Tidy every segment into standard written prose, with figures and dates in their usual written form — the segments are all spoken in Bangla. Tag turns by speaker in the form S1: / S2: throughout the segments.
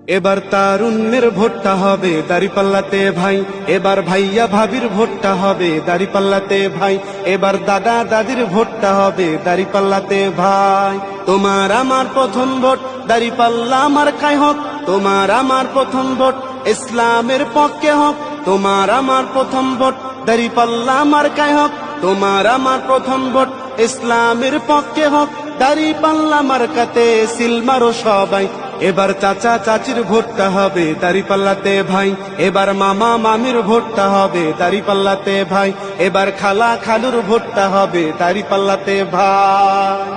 S1: এবার তারুণ্যের ভোটটা হবে দাঁড়িপাল্লাতে ভাই, এবার ভাইয়া ভাবির ভোটটা হবে দাঁড়িপাল্লাতে ভাই, এবার দাদা দাদির ভোটটা হবে দাঁড়িপাল্লাতে ভাই। তোমার আমার প্রথম ভোট দাঁড়িপাল্লা মার্কায় হোক, তোমার আমার প্রথম ভোট ইসলামের পক্ষে হোক, তোমার আমার প্রথম ভোট দাঁড়িপাল্লা মার্কায় হোক, তোমার আমার প্রথম ভোট ইসলামের পক্ষে হোক। দাঁড়িপাল্লা মার্কাতে সিল মারো সবাই, এবার চাচা চাচির ভোটটা হবে দাঁড়িপাল্লাতে ভাই, এবার মামা মামির ভোটটা হবে দাঁড়িপাল্লাতে ভাই, এবার খালা খালুর ভোটটা হবে দাঁড়িপাল্লাতে ভাই।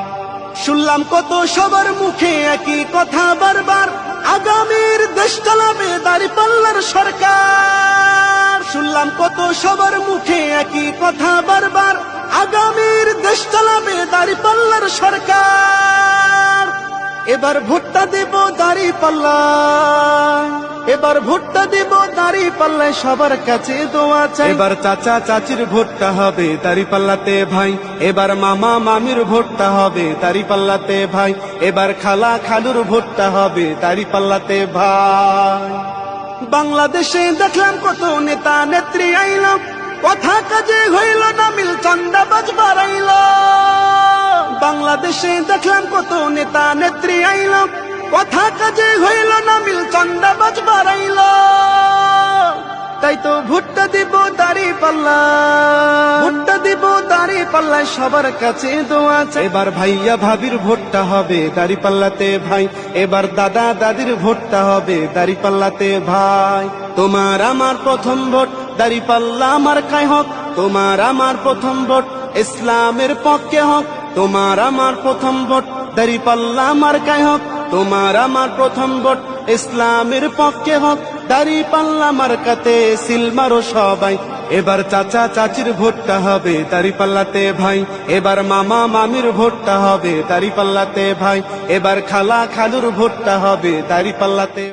S1: শুনলাম কত সবার মুখে একই কথা বারবার, আগামীর দেশ চালাবে দাঁড়িপাল্লার সরকার। শুনলাম কত সবার মুখে একই কথা বারবার, আগামীর দেশ চালাবে দাঁড়িপাল্লার সরকার। এবার ভোটটা দেব দাঁড়িপাল্লায়, এবার ভোটটা দেব দাঁড়িপাল্লায়, সবার কাছে দোয়া চাই। এবার চাচা চাচির ভোটটা হবে দাঁড়িপাল্লাতে ভাই, এবার মামা মামির ভোটটা হবে দাঁড়িপাল্লাতে ভাই, এবার খালা খালুর ভোটটা হবে দাঁড়িপাল্লাতে ভাই। বাংলাদেশে দেখলাম কত নেতা নেত্রী আইল, কথা কাজে হইল না মিল, চান্দাবাজ বাড়াইল। বাংলাদেশে দেখলাম কত নেতা নেত্রী আইল, কথা কাজে হইল না মিল, চান্দাবাজ বাড়াইল। তাই তো ভোটটা দিব দাঁড়িপাল্লা, ভোটটা দিব দাঁড়িপাল্লায়, সবার কাছে দোয়া চাই। এবার ভাইয়া ভাবির ভোটটা হবে দাঁড়িপাল্লাতে ভাই, এবার দাদা দাদির ভোটটা হবে দাঁড়িপাল্লাতে ভাই। তোমার আমার প্রথম ভোট দাঁড়িপাল্লা মার্কায় হোক, তোমার আমার প্রথম ভোট ইসলামের পক্ষে হোক, তোমার আমার প্রথম ভোট দাঁড়িপাল্লা মার্কায় হোক, তোমার আমার প্রথম ভোট ইসলামের পক্ষে হোক। দাঁড়িপাল্লা মার্কাতে সিল মারো সবাই, এবার চাচা চাচির ভোটটা হবে দাঁড়িপাল্লাতে ভাই, এবার মামা মামির ভোটটা হবে দাঁড়িপাল্লাতে ভাই, এবার খালা খালুর ভোটটা হবে দাঁড়িপাল্লাতে।